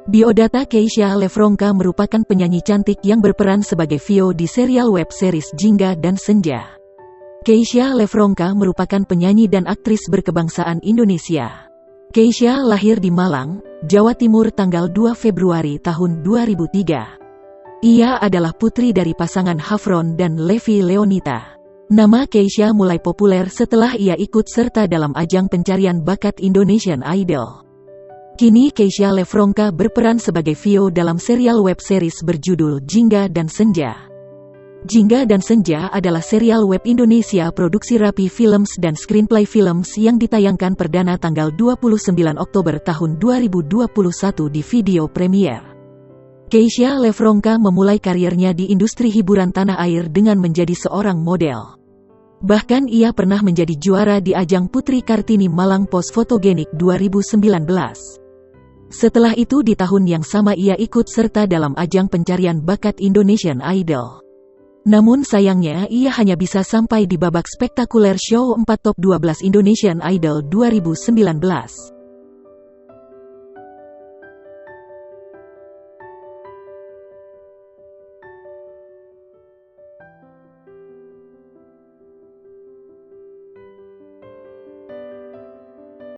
Biodata Keisha Lefronka merupakan penyanyi cantik yang berperan sebagai Vio di serial web series Jingga dan Senja. Keisha Lefronka merupakan penyanyi dan aktris berkebangsaan Indonesia. Keisha lahir di Malang, Jawa Timur tanggal 2 Februari tahun 2003. Ia adalah putri dari pasangan Hafron dan Levi Leonita. Nama Keisha mulai populer setelah ia ikut serta dalam ajang pencarian bakat Indonesian Idol. Kini Keisha Lefronka berperan sebagai Vio dalam serial web series berjudul Jingga dan Senja. Jingga dan Senja adalah serial web Indonesia produksi Rapi Films dan Screenplay Films yang ditayangkan perdana tanggal 29 Oktober tahun 2021 di Video Premiere. Keisha Lefronka memulai karirnya di industri hiburan tanah air dengan menjadi seorang model. Bahkan ia pernah menjadi juara di ajang Putri Kartini Malang Pos Fotogenik 2019. Setelah itu di tahun yang sama ia ikut serta dalam ajang pencarian bakat Indonesian Idol. Namun sayangnya ia hanya bisa sampai di babak spektakuler show 4 Top 12 Indonesian Idol 2019.